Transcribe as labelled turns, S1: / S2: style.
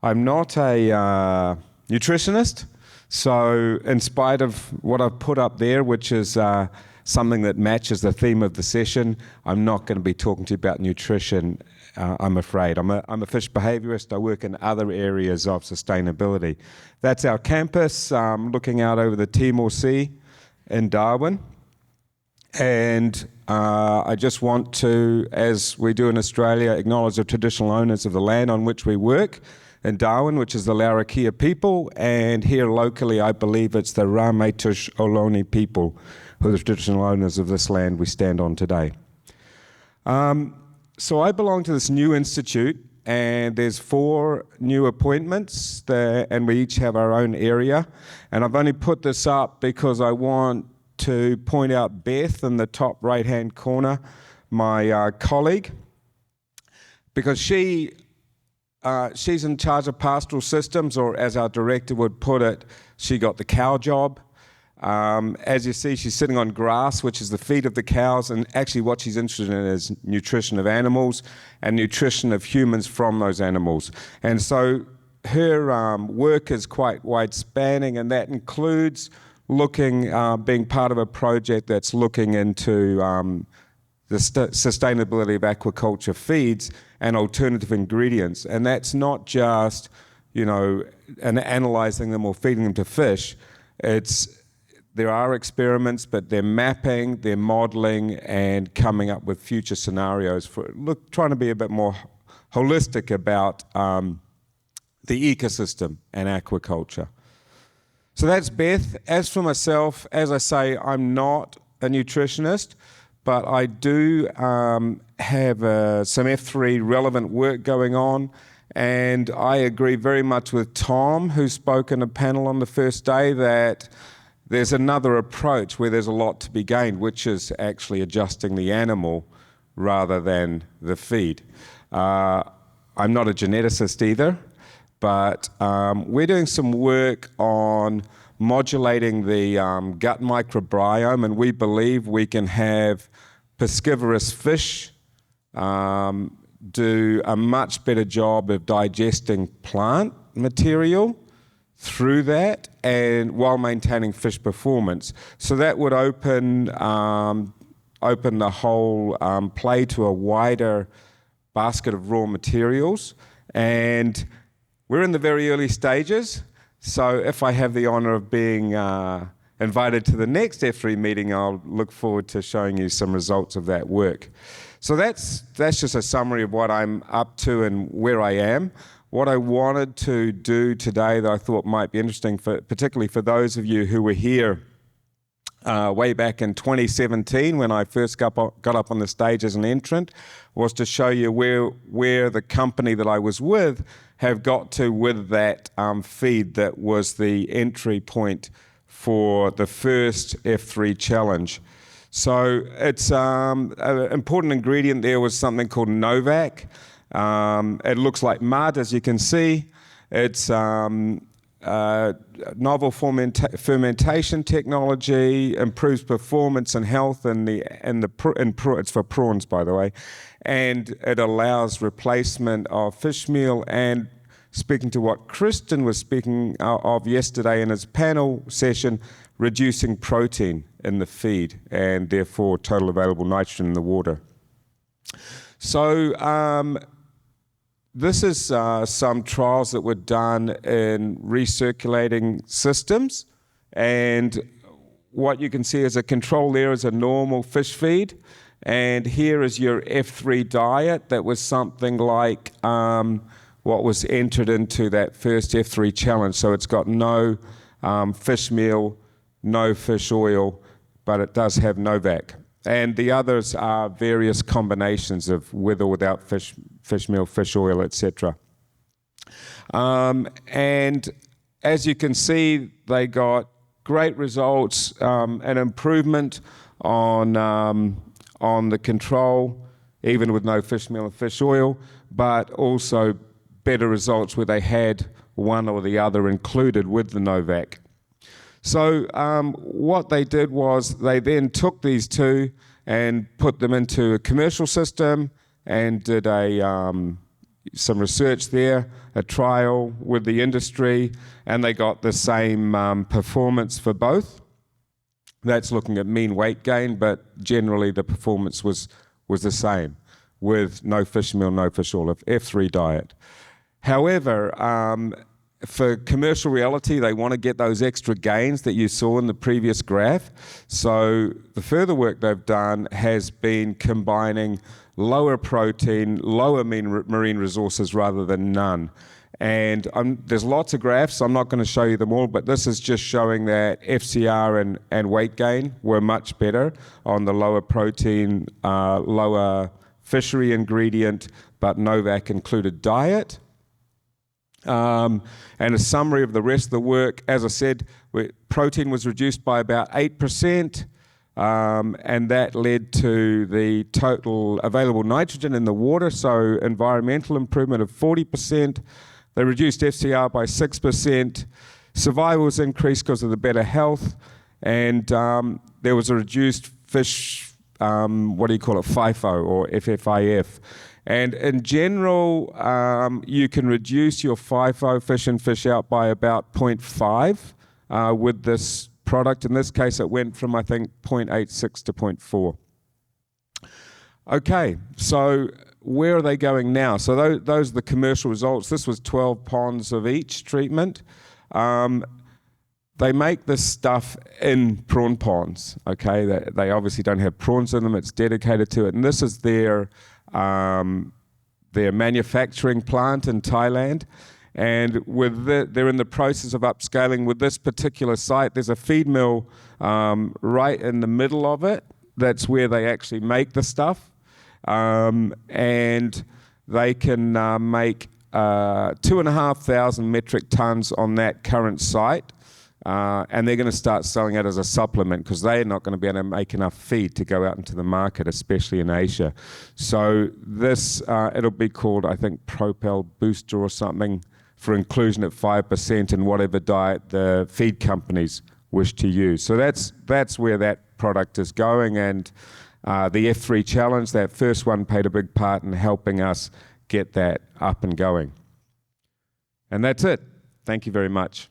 S1: I'm not a nutritionist, so in spite of what I've put up there, which is something that matches the theme of the session, I'm not going to be talking to you about nutrition, I'm afraid. I'm a fish behaviourist. I work in other areas of sustainability. That's our campus, looking out over the Timor Sea in Darwin. And I just want to, as we do in Australia, acknowledge the traditional owners of the land on which we work in Darwin, which is the Larrakia people, and here locally I believe it's the Ramaytush Ohlone people who are the traditional owners of this land we stand on today. So I belong to this new institute, and there's 4 new appointments there, and we each have our own area, and I've only put this up because I want to point out Beth in the top right-hand corner, my colleague, because she's in charge of pastoral systems, or as our director would put it, she got the cow job. As you see, she's sitting on grass, which is the feed of the cows, and actually what she's interested in is nutrition of animals and nutrition of humans from those animals. And so her work is quite wide-spanning, and that includes being part of a project that's looking into the sustainability of aquaculture feeds and alternative ingredients. And that's not just, analysing them or feeding them to fish. There are experiments, but they're mapping, they're modelling, and coming up with future scenarios for trying to be a bit more holistic about the ecosystem and aquaculture. So that's Beth. As for myself, as I say, I'm not a nutritionist, but I do have some F3 relevant work going on, and I agree very much with Tom, who spoke in a panel on the first day, that there's another approach where there's a lot to be gained, which is actually adjusting the animal rather than the feed. I'm not a geneticist either, but we're doing some work on modulating the gut microbiome, and we believe we can have piscivorous fish do a much better job of digesting plant material through that, and while maintaining fish performance. So that would open the whole play to a wider basket of raw materials, and we're in the very early stages. So if I have the honour of being invited to the next F3 meeting, I'll look forward to showing you some results of that work. So that's just a summary of what I'm up to and where I am. What I wanted to do today that I thought might be interesting, particularly for those of you who were here way back in 2017 when I first got up on the stage as an entrant, was to show you where the company that I was with have got to with that feed that was the entry point for the first F3 challenge. So it's an important ingredient there was something called Novak. It looks like mud, as you can see. It's novel fermentation technology, improves performance and health, it's for prawns, by the way, and it allows replacement of fish meal, and speaking to what Kristen was speaking of yesterday in his panel session, reducing protein in the feed and therefore total available nitrogen in the water. So this is some trials that were done in recirculating systems, and what you can see as a control there is a normal fish feed, and here is your F3 diet that was something like what was entered into that first F3 challenge. So it's got no fish meal, no fish oil, but it does have Novak. And the others are various combinations of with or without fish meal, fish oil, etc. And as you can see, they got great results, an improvement on the control, even with no fish meal and fish oil, but also better results where they had one or the other included with the Novak. So what they did was they then took these two and put them into a commercial system and did a some research there, a trial with the industry, and they got the same performance for both. That's looking at mean weight gain, but generally the performance was the same with no fish meal, no fish oil, F3 diet. However, for commercial reality, they want to get those extra gains that you saw in the previous graph. So the further work they've done has been combining lower protein, lower marine resources rather than none. And there's lots of graphs. I'm not going to show you them all, but this is just showing that FCR and weight gain were much better on the lower protein, lower fishery ingredient, but Novak included diet. And a summary of the rest of the work, as I said, protein was reduced by about 8%, and that led to the total available nitrogen in the water, so environmental improvement of 40%. They reduced FCR by 6%. Survival was increased because of the better health, and there was a reduced fish, FIFO or FFIF. And in general, you can reduce your FIFO, fish in, fish out, by about 0.5 with this product. In this case, it went from, I think, 0.86 to 0.4. Okay, so where are they going now? So those are the commercial results. This was 12 ponds of each treatment. They make this stuff in prawn ponds, okay? They obviously don't have prawns in them. It's dedicated to it. And this is their manufacturing plant in Thailand. And they're in the process of upscaling. With this particular site, there's a feed mill right in the middle of it. That's where they actually make the stuff. And they can make 2,500 metric tons on that current site. And they're going to start selling it as a supplement because they're not going to be able to make enough feed to go out into the market, especially in Asia. So this, it'll be called, I think, Propel Booster or something, for inclusion at 5% in whatever diet the feed companies wish to use. So that's where that product is going, and the F3 challenge, that first one, played a big part in helping us get that up and going. And that's it. Thank you very much.